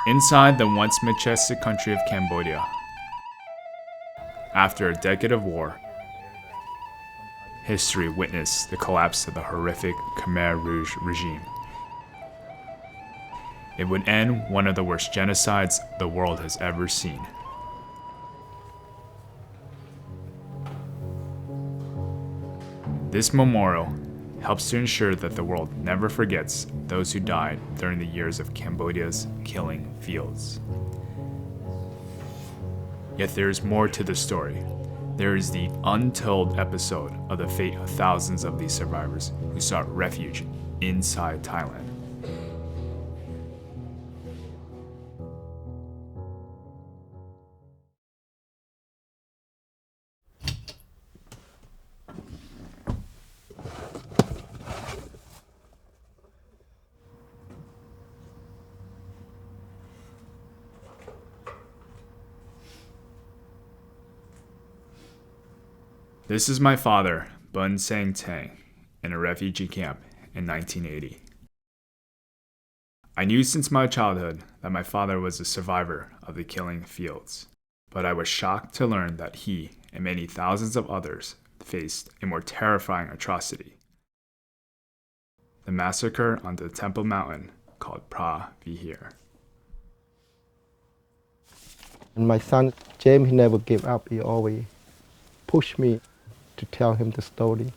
Inside the once majestic country of Cambodia, after a decade of war, history witnessed the collapse of the horrific Khmer Rouge regime. It would end one of the worst genocides the world has ever seen. This memorial helps to ensure that the world never forgets those who died during the years of Cambodia's killing fields. Yet there is more to the story. There is the untold episode of the fate of thousands of these survivors who sought refuge inside Thailand. This is my father, Bunseng Taing, in a refugee camp in 1980. I knew since my childhood that my father was a survivor of the killing fields, but I was shocked to learn that he and many thousands of others faced a more terrifying atrocity: the massacre on the temple mountain called Preah Vihear. And my son, James, he never gave up. He always pushed me to tell him the story.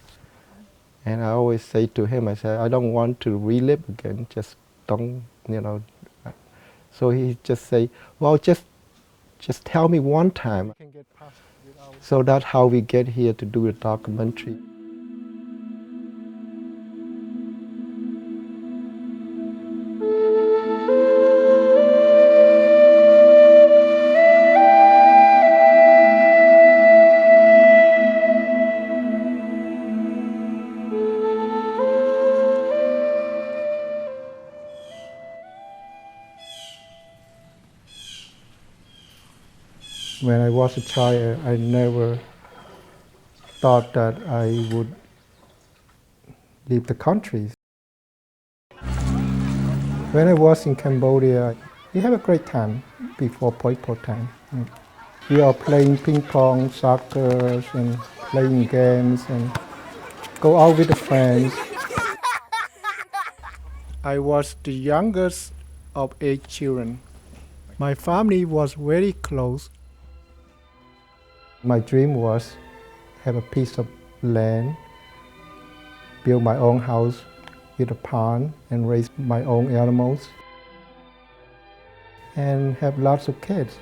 And I always say to him, I said, I don't want to relive again, just don't, So he just say, well, just tell me one time. So that's how we get here to do a documentary. When I was a child, I never thought that I would leave the country. When I was in Cambodia, we have a great time before Pol Pot time. We are playing ping pong, soccer, and playing games, and go out with the friends. I was the youngest of 8 children. My family was very close. My dream was have a piece of land, build my own house with a pond, and raise my own animals, and have lots of kids.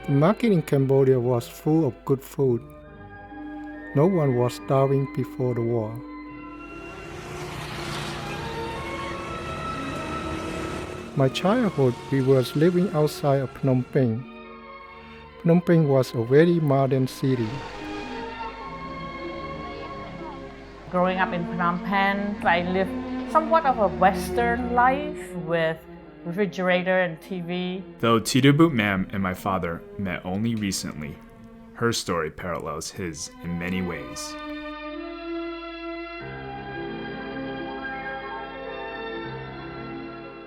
The market in Cambodia was full of good food. No one was starving before the war. My childhood, we were living outside of Phnom Penh. Phnom Penh was a very modern city. Growing up in Phnom Penh, I lived somewhat of a Western life with refrigerator and TV. Though Tidabut Mam and my father met only recently, her story parallels his in many ways.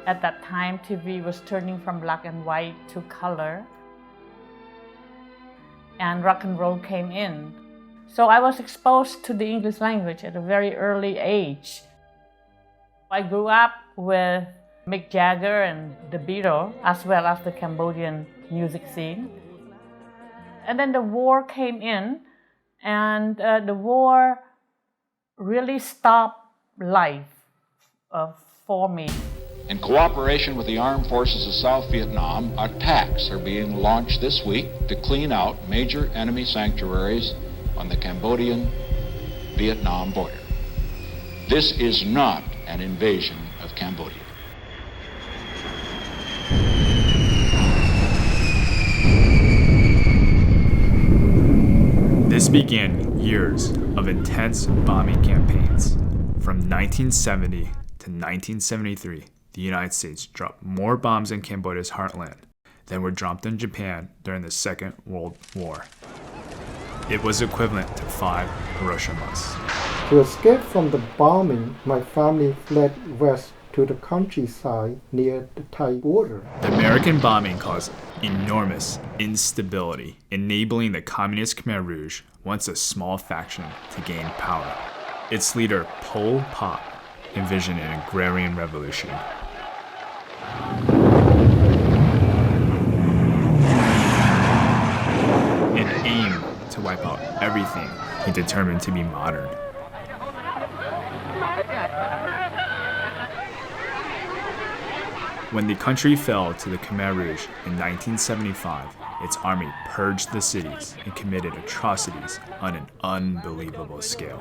At that time, TV was turning from black and white to color, and rock and roll came in. So I was exposed to the English language at a very early age. I grew up with Mick Jagger and the Beatles, as well as the Cambodian music scene. And then the war came in, and the war really stopped life for me. In cooperation with the armed forces of South Vietnam, attacks are being launched this week to clean out major enemy sanctuaries on the Cambodian-Vietnam border. This is not an invasion of Cambodia. This began years of intense bombing campaigns. From 1970 to 1973, the United States dropped more bombs in Cambodia's heartland than were dropped in Japan during the Second World War. It was equivalent to 5 Hiroshimas. To escape from the bombing, my family fled west to the countryside near the Thai border. The American bombing caused enormous instability, enabling the Communist Khmer Rouge, once a small faction, to gain power. Its leader, Pol Pot, envisioned an agrarian revolution. An aim to wipe out everything he determined to be modern. When the country fell to the Khmer Rouge in 1975, its army purged the cities and committed atrocities on an unbelievable scale.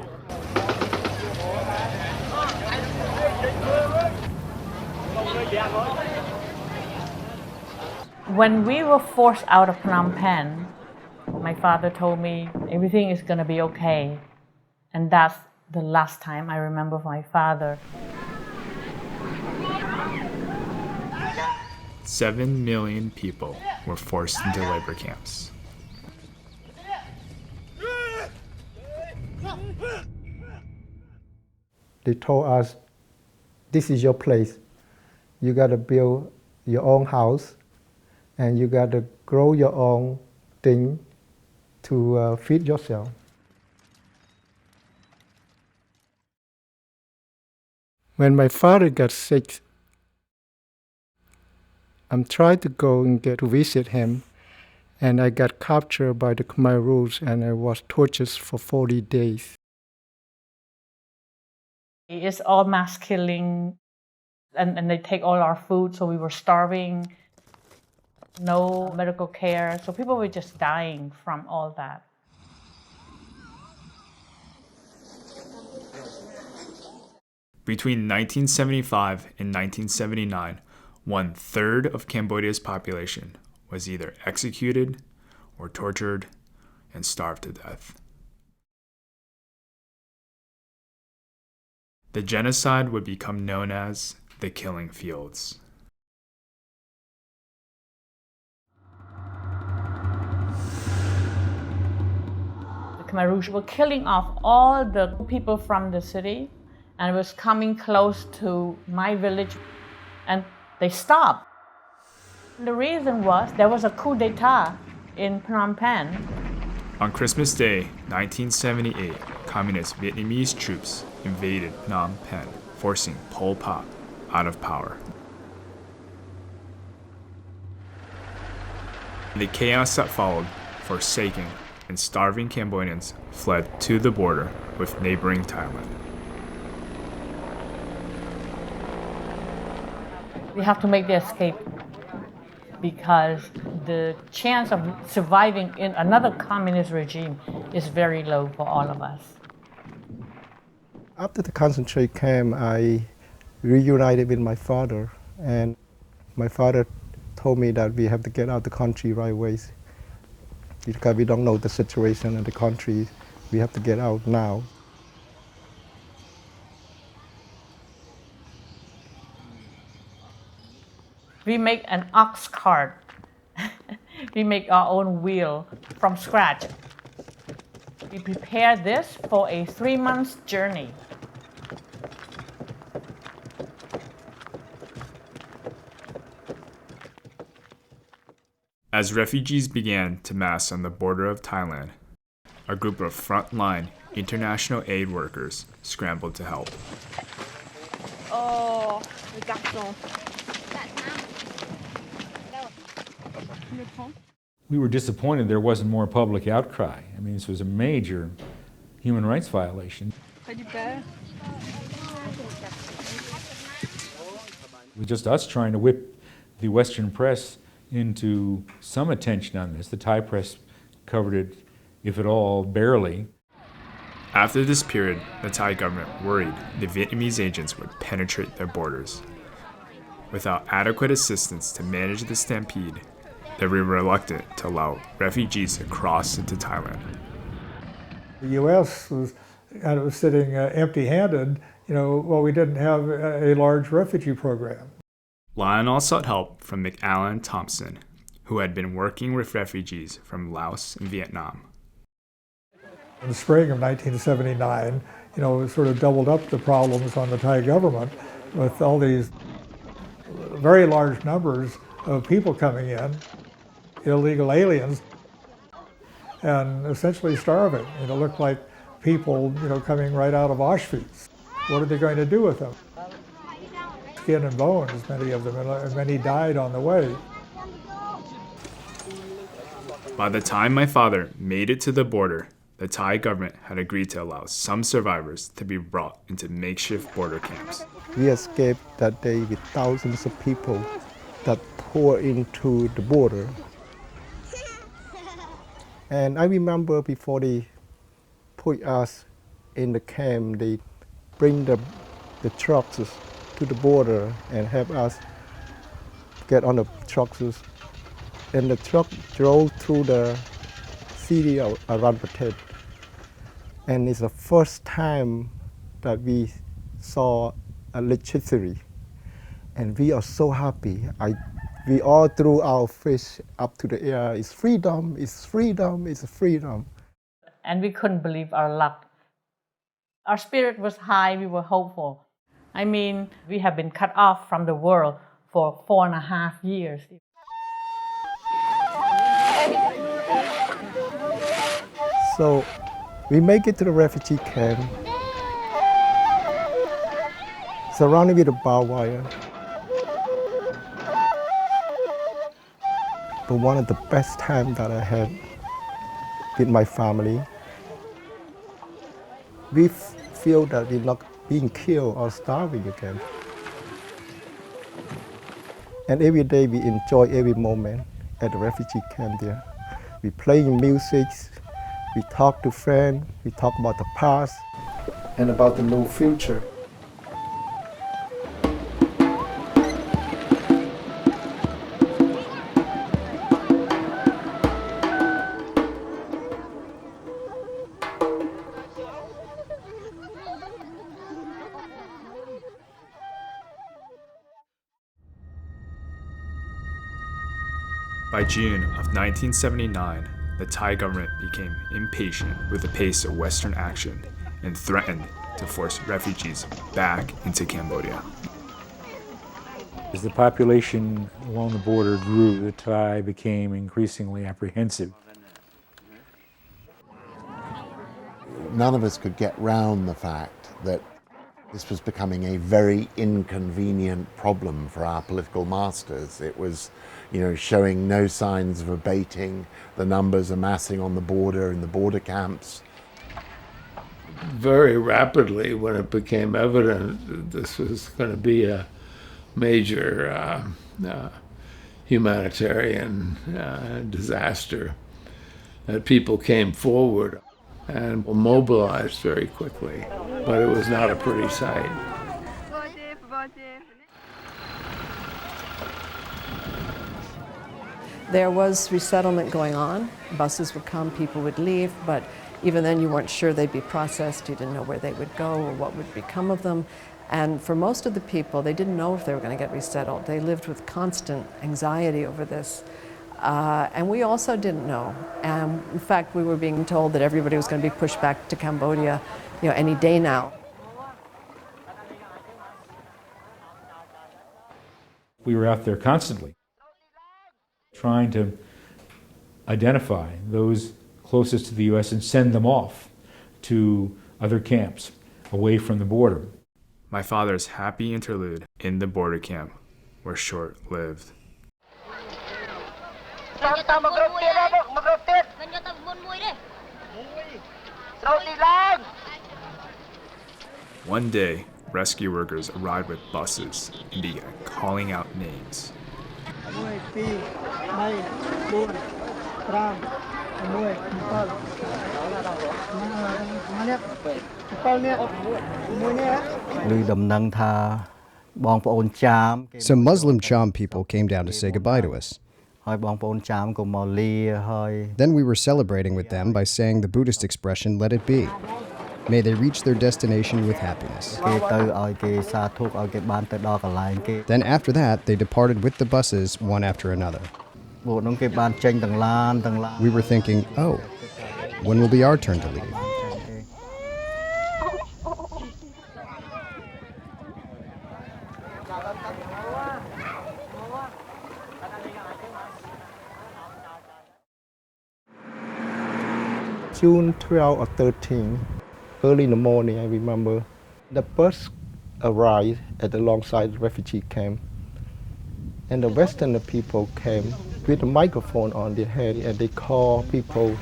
When we were forced out of Phnom Penh, my father told me everything is going to be okay. And that's the last time I remember my father. 7 million people were forced into labor camps. They told us, this is your place. You got to build your own house and you got to grow your own thing to feed yourself. When my father got sick, I'm trying to go and get to visit him, and I got captured by the Khmer Rouge and I was tortured for 40 days. It's all mass killing, and they take all our food, so we were starving, no medical care, so people were just dying from all that. Between 1975 and 1979, 1/3 of Cambodia's population was either executed or tortured and starved to death. The genocide would become known as the Killing Fields. The Khmer Rouge were killing off all the people from the city, and it was coming close to my village, and they stopped. The reason was there was a coup d'etat in Phnom Penh. On Christmas Day, 1978, Communist Vietnamese troops invaded Phnom Penh, forcing Pol Pot out of power. The chaos that followed, forsaken and starving Cambodians fled to the border with neighboring Thailand. We have to make the escape because the chance of surviving in another communist regime is very low for all of us. After the concentration camp, I reunited with my father, and my father told me that we have to get out of the country right away because we don't know the situation in the country. We have to get out now. We make an ox cart. We make our own wheel from scratch. We prepare this for a 3-month journey. As refugees began to mass on the border of Thailand, a group of frontline international aid workers scrambled to help. Oh, le garçon. We were disappointed there wasn't more public outcry. I mean, this was a major human rights violation. It was just us trying to whip the Western press into some attention on this. The Thai press covered it, if at all, barely. After this period, the Thai government worried the Vietnamese agents would penetrate their borders. Without adequate assistance to manage the stampede, they were reluctant to allow refugees to cross into Thailand. The U.S. was kind of sitting empty-handed. We didn't have a large refugee program. Lionel sought help from McAllen Thompson, who had been working with refugees from Laos and Vietnam. In the spring of 1979, it sort of doubled up the problems on the Thai government, with all these very large numbers of people coming in, illegal aliens, and essentially starving. It looked like people, coming right out of Auschwitz. What are they going to do with them? Skin and bones, many of them, and many died on the way. By the time my father made it to the border, the Thai government had agreed to allow some survivors to be brought into makeshift border camps. We escaped that day with thousands of people that poured into the border. And I remember before they put us in the camp, they bring the trucks to the border and have us get on the trucks. And the truck drove through the city of Uraanbaatar. And it's the first time that we saw electricity. And we are so happy. We all threw our fish up to the air. It's freedom, it's freedom, it's freedom. And we couldn't believe our luck. Our spirit was high, we were hopeful. I mean, we have been cut off from the world for 4.5 years. So we make it to the refugee camp, surrounded with a barbed wire. But one of the best times that I had with my family, we feel that we're not being killed or starving again. And every day we enjoy every moment at the refugee camp there. We playing music, we talk to friends, we talk about the past and about the new future. By June of 1979, the Thai government became impatient with the pace of Western action and threatened to force refugees back into Cambodia. As the population along the border grew, the Thai became increasingly apprehensive. None of us could get round the fact that this was becoming a very inconvenient problem for our political masters. It was, showing no signs of abating, the numbers amassing on the border in the border camps. Very rapidly, when it became evident that this was going to be a major humanitarian disaster, that people came forward and mobilized very quickly. But it was not a pretty sight. There was resettlement going on. Buses would come, people would leave, but even then you weren't sure they'd be processed. You didn't know where they would go or what would become of them. And for most of the people, they didn't know if they were going to get resettled. They lived with constant anxiety over this. And we also didn't know. In fact, we were being told that everybody was going to be pushed back to Cambodia, any day now. We were out there constantly, trying to identify those closest to the U.S. and send them off to other camps away from the border. My father's happy interlude in the border camp were short-lived. One day, rescue workers arrived with buses and began calling out names. Some Muslim Cham people came down to say goodbye to us. Then we were celebrating with them by saying the Buddhist expression, "Let it be." May they reach their destination with happiness. Then after that, they departed with the buses, one after another. We were thinking, oh, when will be our turn to leave? June 12 or 13, early in the morning, I remember. The bus arrived at alongside the refugee camp, and the Western people came with a microphone on their head, and they call people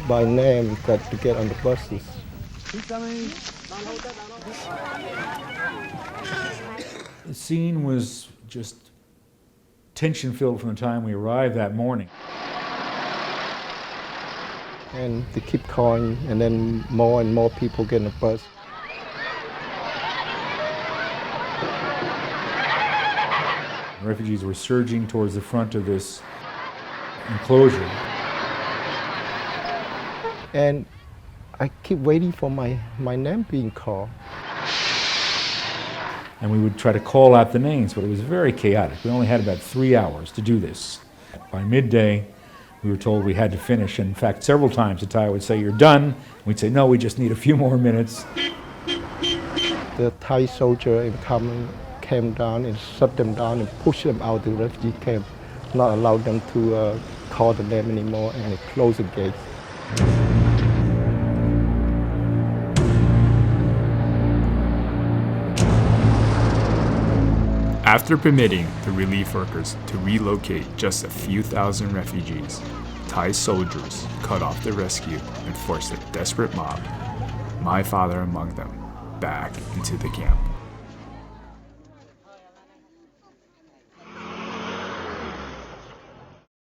by name to get on the buses. The scene was just tension-filled from the time we arrived that morning. And they keep calling, and then more and more people get on the bus. Refugees were surging towards the front of this enclosure. And I keep waiting for my name being called. And we would try to call out the names, but it was very chaotic. We only had about 3 hours to do this. By midday, we were told we had to finish. In fact, several times the Thai would say, "You're done." We'd say, "No, we just need a few more minutes." The Thai soldier came down and shut them down and pushed them out of the refugee camp, not allow them to call the name anymore, and they closed the gates. After permitting the relief workers to relocate just a few thousand refugees, Thai soldiers cut off the rescue and forced a desperate mob, my father among them, back into the camp.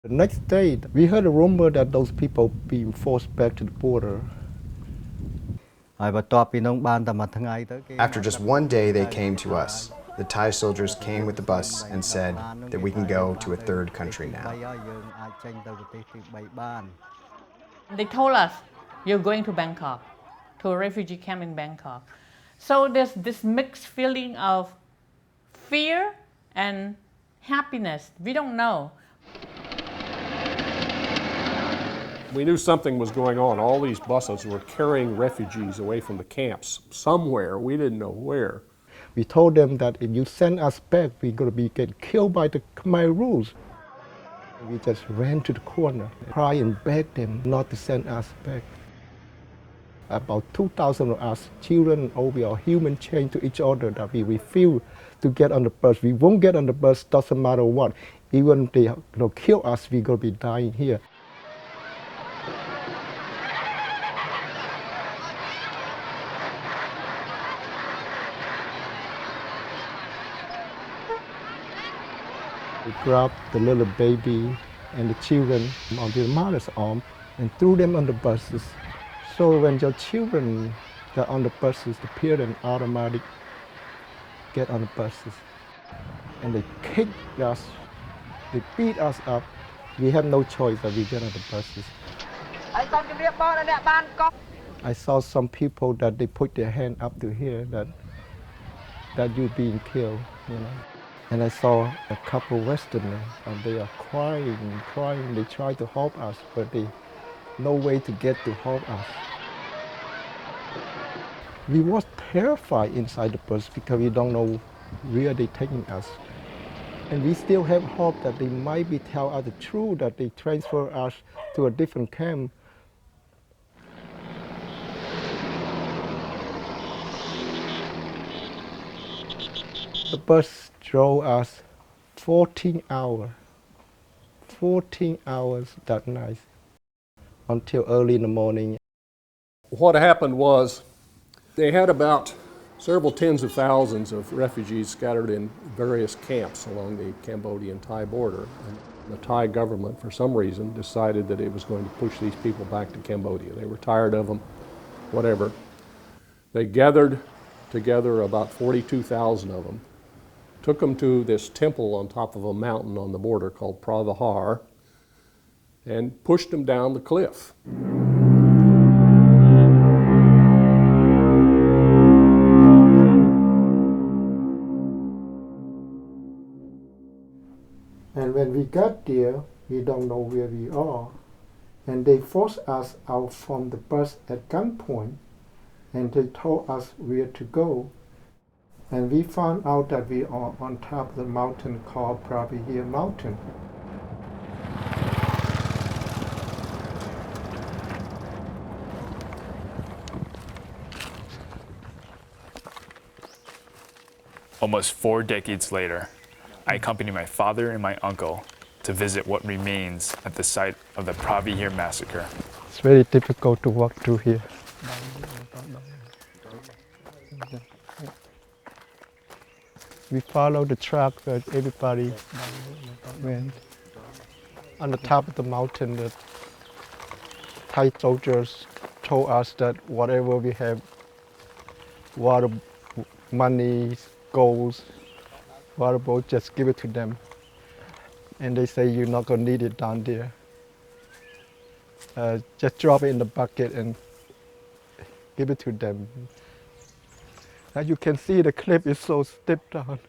The next day, we heard a rumor that those people being forced back to the border. After just one day, they came to us. The Thai soldiers came with the bus and said that we can go to a third country now. They told us, "You're going to Bangkok, to a refugee camp in Bangkok." So there's this mixed feeling of fear and happiness. We don't know. We knew something was going on. All these buses were carrying refugees away from the camps somewhere. We didn't know where. We told them that if you send us back, we're going to be get killed by the Khmer rules. We just ran to the corner, cry and beg them not to send us back. About 2,000 of us, children and old, we are human chained to each other, that we refuse to get on the bus. We won't get on the bus, doesn't matter what. Even if they kill us, we're going to be dying here. We grabbed the little baby and the children on their mother's arm and threw them on the buses. So when your children got on the buses, the parents automatically get on the buses. And they kicked us, they beat us up. We have no choice that we get on the buses. I saw some people that they put their hand up to here that you're being killed, you know. And I saw a couple Westerners, and they are crying. They try to help us, but they no way to get to help us. We was terrified inside the bus because we don't know where they're taking us. And we still have hope that they might be tell us the truth, that they transfer us to a different camp. The bus drove us 14 hours that night until early in the morning. What happened was they had about several tens of thousands of refugees scattered in various camps along the Cambodian-Thai border. And the Thai government, for some reason, decided that it was going to push these people back to Cambodia. They were tired of them, whatever. They gathered together about 42,000 of them, took them to this temple on top of a mountain on the border called Preah Vihear, and pushed them down the cliff. And when we got there, we don't know where we are. And they forced us out from the bus at gunpoint, and they told us where to go. And we found out that we are on top of the mountain called Preah Vihear Mountain. Almost 4 decades later, I accompany my father and my uncle to visit what remains at the site of the Preah Vihear massacre. It's very difficult to walk through here. We follow the track where everybody went. On the top of the mountain, the Thai soldiers told us that whatever we have, water, money, gold, water boat, just give it to them. And they say you're not going to need it down there. Just drop it in the bucket and give it to them. As you can see, the cliff is so steep down.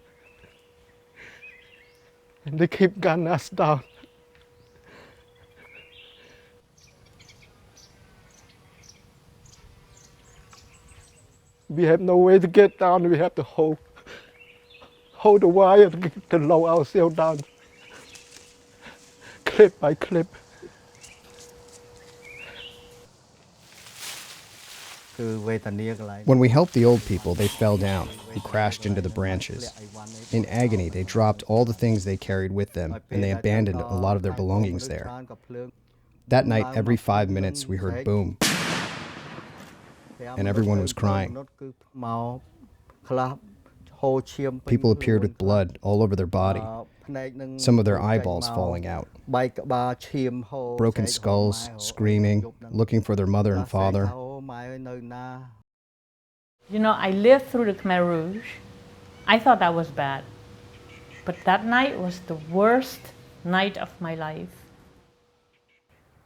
And they keep gunning us down. We have no way to get down. We have to hold the wire to lower ourselves down, clip by clip. When we helped the old people, they fell down and crashed into the branches. In agony, they dropped all the things they carried with them, and they abandoned a lot of their belongings there. That night, every 5 minutes, we heard boom, and everyone was crying. People appeared with blood all over their body, some of their eyeballs falling out. Broken skulls, screaming, looking for their mother and father. You know, I lived through the Khmer Rouge. I thought that was bad. But that night was the worst night of my life.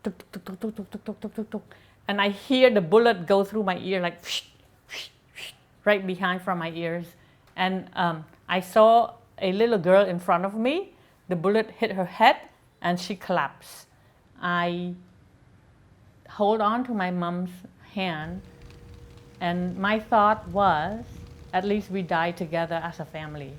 Tuk, tuk, tuk, tuk, tuk, tuk, tuk, tuk, tuk, tuk. And I hear the bullet go through my ear like right behind from my ears. And I saw a little girl in front of me. The bullet hit her head and she collapsed. I hold on to my mom's hand, and my thought was, at least we die together as a family.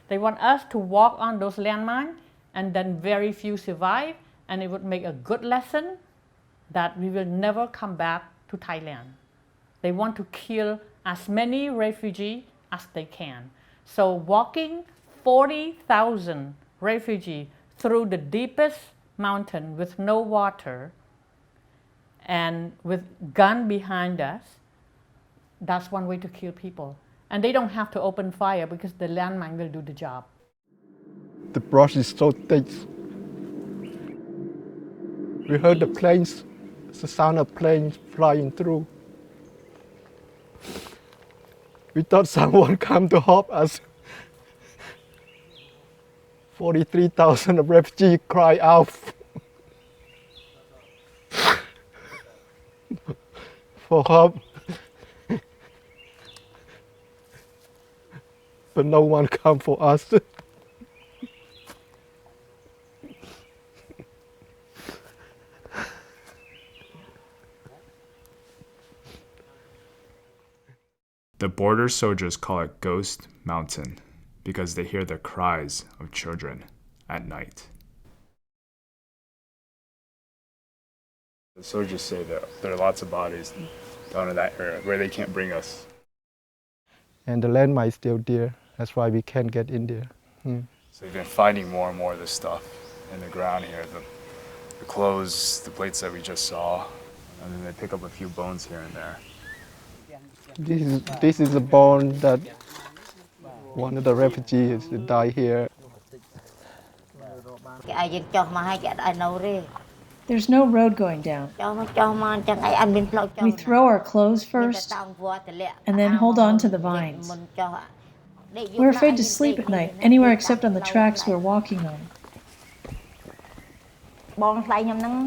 They want us to walk on those landmines, and then very few survive, and it would make a good lesson that we will never come back to Thailand. They want to kill as many refugees as they can. So walking 40,000 refugees through the deepest mountain with no water and with gun behind us, that's one way to kill people. And they don't have to open fire because the landmine will do the job. The brush is so thick. We heard the planes, the sound of planes flying through. We thought someone come to help us. 43,000 refugees cry out for help. But no one come for us. The border soldiers call it Ghost Mountain because they hear the cries of children at night. The soldiers say that there are lots of bodies down in that area where they can't bring us. And the landmine is still there. That's why we can't get in there. So they've been finding more and more of this stuff in the ground here. The clothes, the plates that we just saw, and then they pick up a few bones here and there. This is a bone that one of the refugees died here. There's no road going down. We throw our clothes first and then hold on to the vines. We're afraid to sleep at night, anywhere except on the tracks we're walking on.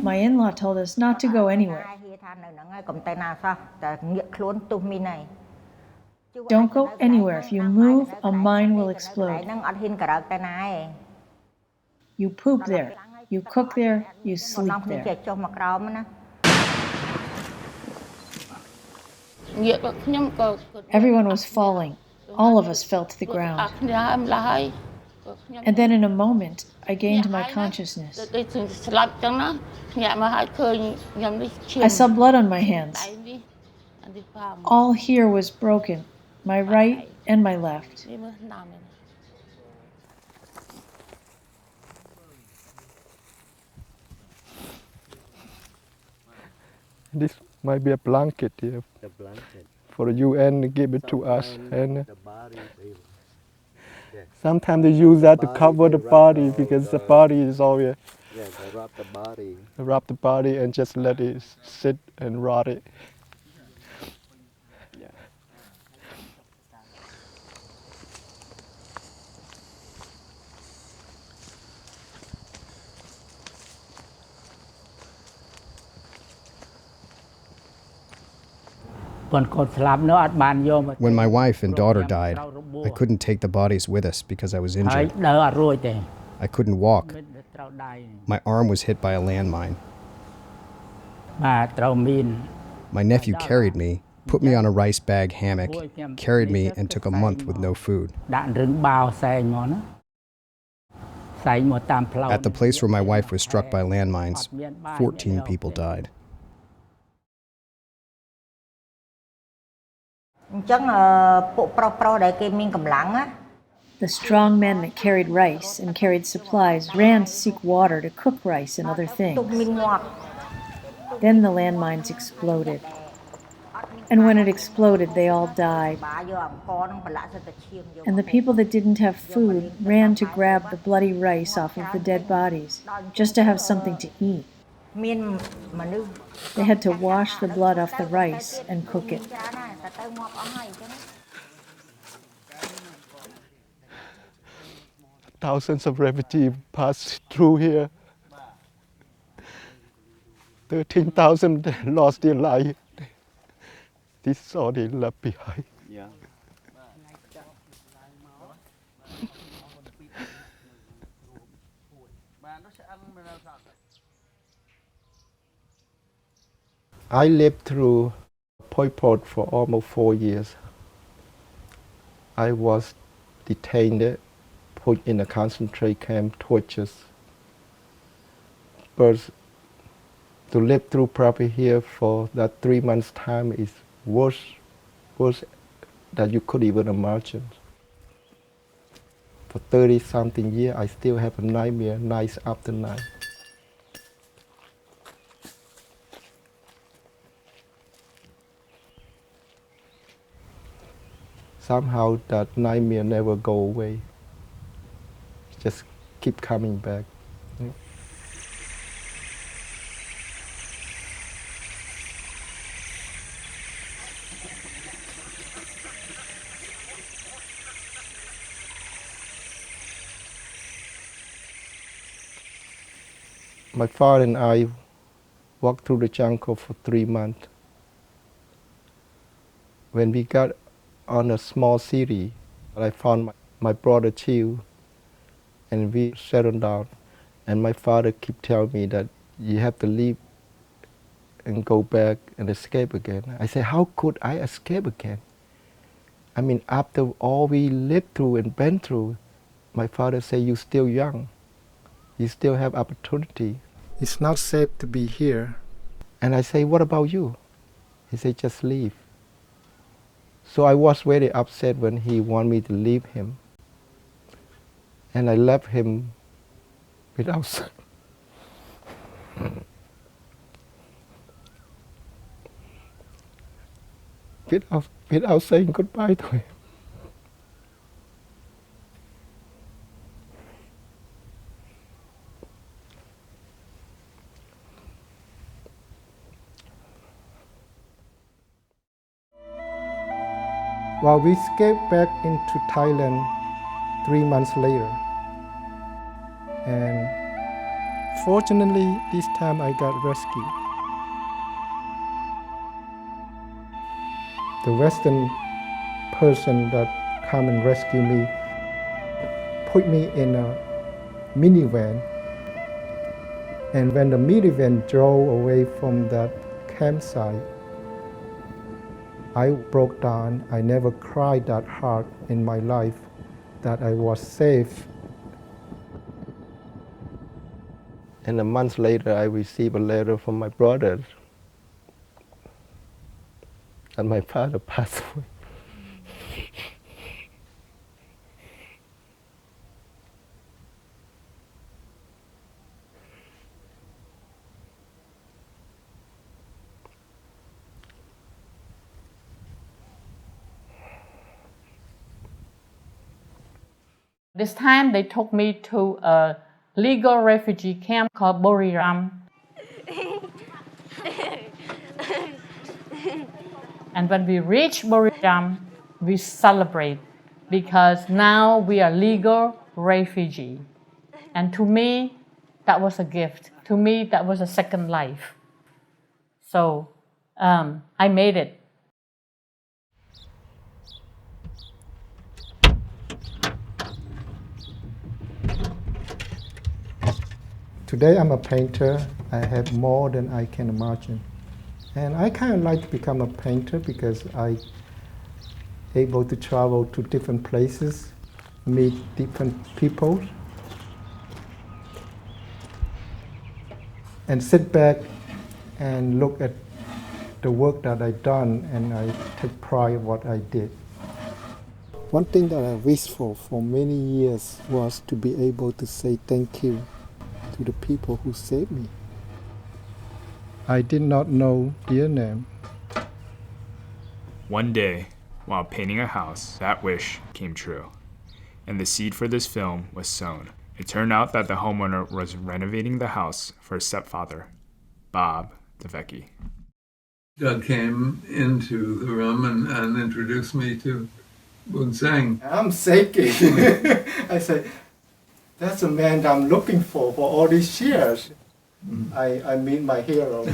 My in-law told us not to go anywhere. Don't go anywhere. If you move, a mine will explode. You poop there, you cook there, you sleep there. Everyone was falling. All of us fell to the ground. And then in a moment, I gained my consciousness. I saw blood on my hands. All here was broken, my right and my left. This might be a blanket here. For the UN to give it to us. And sometimes they use that to cover the body because the body is always. Yeah, they wrap the body. They wrap the body and just let it sit and rot it. Yeah. When my wife and daughter died, I couldn't take the bodies with us because I was injured. I couldn't walk. My arm was hit by a landmine. My nephew carried me, put me on a rice bag hammock, carried me, and took a month with no food. At the place where my wife was struck by landmines, 14 people died. The strong men that carried rice and carried supplies ran to seek water to cook rice and other things. Then the landmines exploded. And when it exploded, they all died. And the people that didn't have food ran to grab the bloody rice off of the dead bodies, just to have something to eat. They had to wash the blood off the rice and cook it. Thousands of refugees passed through here. 13,000 lost their life. This is all they left behind. Yeah. I lived through Pol Pot for almost 4 years. I was detained, put in a concentrate camp, tortured. But to live through Preah Vihear for that 3 months' time is worse than you could even imagine. For 30-something years, I still have a nightmare night after night. Somehow that nightmare never go away. Just keep coming back. My father and I walked through the jungle for 3 months. When we got on a small city, I found my brother Chiu, and we settled down. And my father kept telling me that you have to leave and go back and escape again. I said, how could I escape again? I mean, after all we lived through and been through, my father said, you're still young. You still have opportunity. It's not safe to be here. And I say, what about you? He said, just leave. So I was very upset when he wanted me to leave him. And I left him without without saying goodbye to him. Well, we escaped back into Thailand 3 months later. And fortunately, this time I got rescued. The Western person that come and rescue me put me in a minivan. And when the minivan drove away from that campsite, I broke down. I never cried that hard in my life that I was safe. And a month later, I received a letter from my brother. that my father passed away. This time they took me to a legal refugee camp called Buriram. And when we reach Buriram, we celebrate because now we are legal refugee. And to me, that was a gift. To me, that was a second life. So I made it. Today I'm a painter. I have more than I can imagine. And I kind of like to become a painter because I'm able to travel to different places, meet different people, and sit back and look at the work that I've done, and I take pride in what I did. One thing that I wished for many years was to be able to say thank you to the people who saved me. I did not know their name. One day, while painting a house, that wish came true, and the seed for this film was sown. It turned out that the homeowner was renovating the house for his stepfather, Bob Devecki. Doug came into the room and introduced me to Bunseng. I'm shaking. I said, that's the man that I'm looking for all these years. I meet my hero.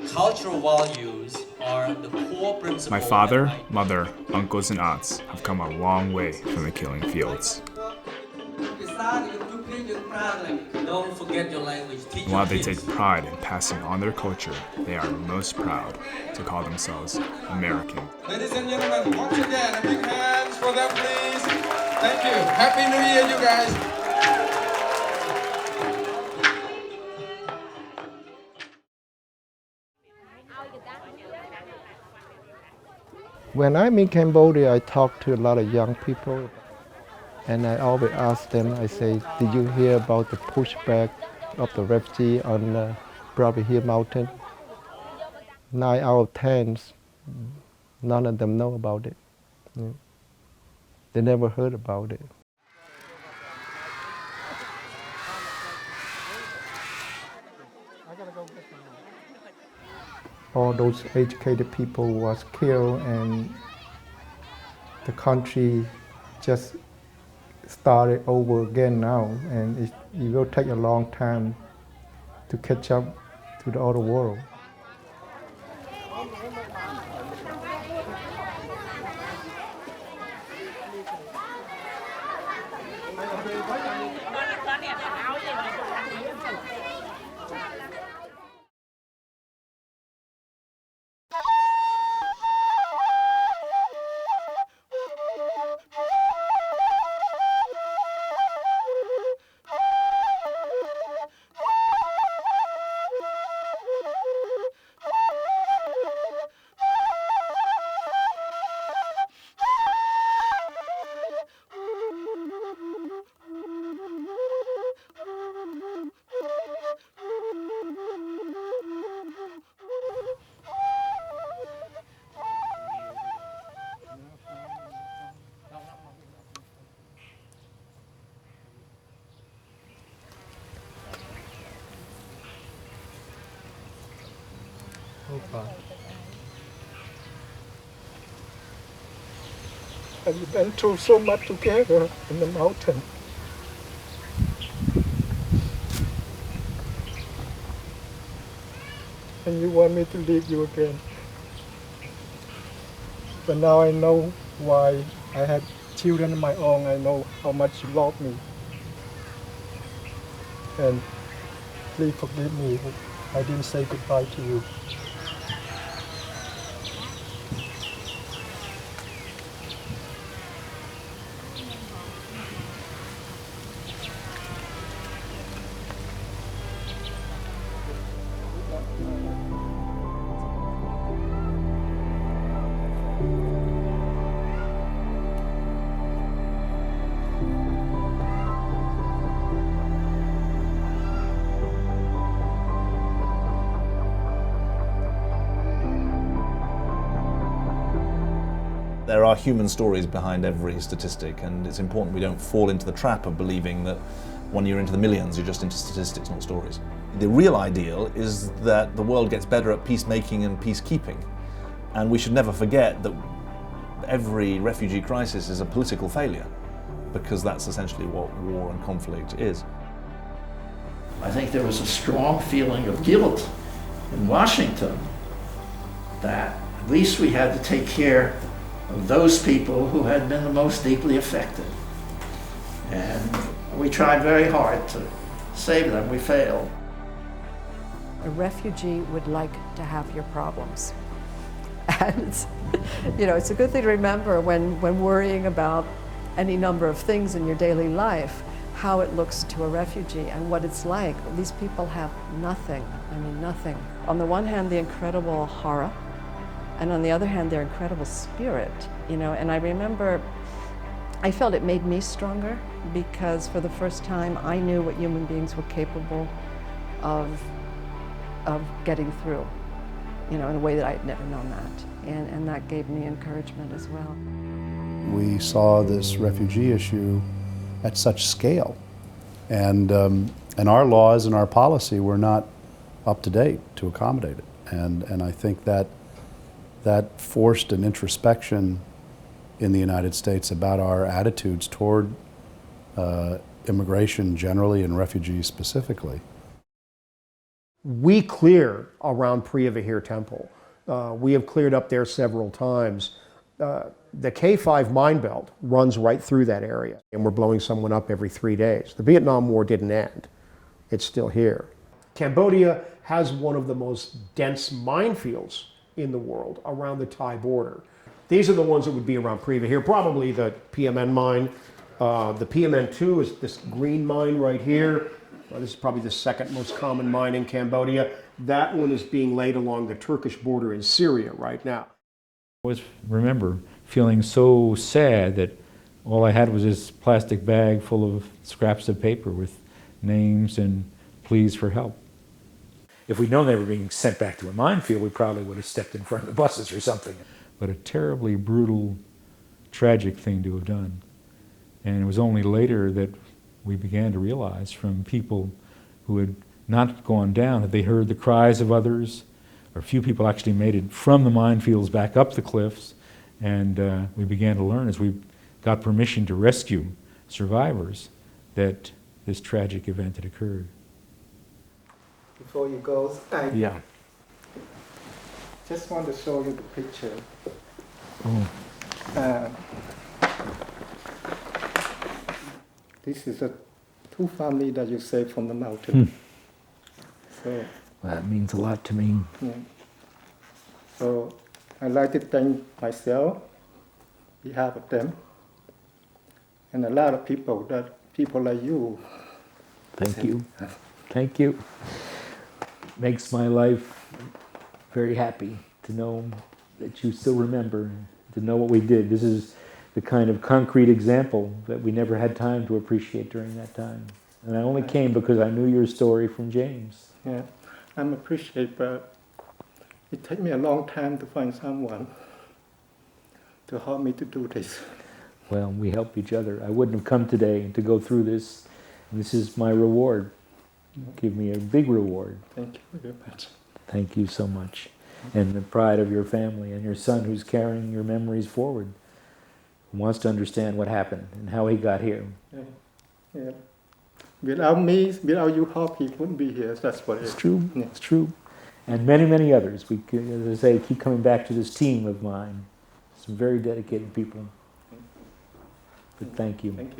Cultural values are the core principle. My father, mother, uncles, and aunts have come a long way from the killing fields. Don't forget your language. And while they take pride in passing on their culture, they are most proud to call themselves American. Ladies and gentlemen, once again, a big hands for them, please. Thank you. Happy New Year, you guys. When I'm in Cambodia, I talk to a lot of young people, and I always ask them, I say, did you hear about the pushback of the refugee on the Preah Vihear mountain? 9 out of 10, none of them know about it. They never heard about it. All those educated people was killed, and the country just started over again now, and it will take a long time to catch up to the other world. And we've been through so much together in the mountain. And you want me to leave you again. But now I know why I had children of my own. I know how much you love me. And please forgive me. I didn't say goodbye to you. There are human stories behind every statistic, and it's important we don't fall into the trap of believing that when you're into the millions, you're just into statistics, not stories. The real ideal is that the world gets better at peacemaking and peacekeeping, and we should never forget that every refugee crisis is a political failure, because that's essentially what war and conflict is. I think there was a strong feeling of guilt in Washington that at least we had to take care of those people who had been the most deeply affected. And we tried very hard to save them. We failed. A refugee would like to have your problems. And it's a good thing to remember when worrying about any number of things in your daily life, how it looks to a refugee and what it's like. These people have nothing, nothing. On the one hand, the incredible horror, and on the other hand, their incredible spirit, and I remember I felt it made me stronger because for the first time I knew what human beings were capable of getting through, in a way that I had never known that. And that gave me encouragement as well. We saw this refugee issue at such scale, and our laws and our policy were not up to date to accommodate it. And I think that forced an introspection in the United States about our attitudes toward immigration generally and refugees specifically. We clear around Preah Vihear Temple. We have cleared up there several times. The K5 mine belt runs right through that area, and we're blowing someone up every 3 days. The Vietnam War didn't end. It's still here. Cambodia has one of the most dense minefields in the world around the Thai border. These are the ones that would be around Preah Vihear, probably the PMN mine. The PMN2 is this green mine right here. This is probably the second most common mine in Cambodia. That one is being laid along the Turkish border in Syria right now. I always remember feeling so sad that all I had was this plastic bag full of scraps of paper with names and pleas for help. If we'd known they were being sent back to a minefield, we probably would have stepped in front of the buses or something. But a terribly brutal, tragic thing to have done. And it was only later that we began to realize from people who had not gone down that they heard the cries of others, or a few people actually made it from the minefields back up the cliffs, and we began to learn as we got permission to rescue survivors that this tragic event had occurred. Before you go, I just want to show you the picture. This is a two family that you saved from the mountain. So that means a lot to me. Yeah. So I'd like to thank myself, on behalf of them, and a lot of people like you. Thank you. Thank you. Makes my life very happy to know that you still remember, to know what we did. This is the kind of concrete example that we never had time to appreciate during that time. And I only came because I knew your story from James. Yeah, I'm appreciative, but it took me a long time to find someone to help me to do this. Well, we help each other. I wouldn't have come today to go through this. And this is my reward. Give me a big reward. Thank you very much. Thank you so much. And the pride of your family and your son who's carrying your memories forward, who wants to understand what happened and how he got here. Yeah. Without me, without you help, he wouldn't be here. That's what it's true. Yeah. It's true. And many, many others. We, as I say, keep coming back to this team of mine. Some very dedicated people. But thank you. Thank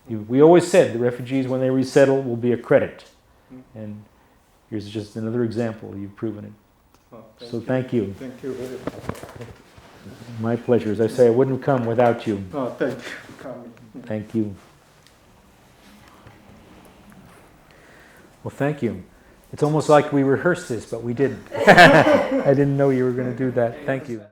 you. We always said the refugees, when they resettle, will be a credit. And here's just another example. You've proven it. So thank you. Thank you very much. My pleasure. As I say, I wouldn't have come without you. Oh, thank you for coming. Thank you. Well, thank you. It's almost like we rehearsed this, but we didn't. I didn't know you were going to do that. Thank you.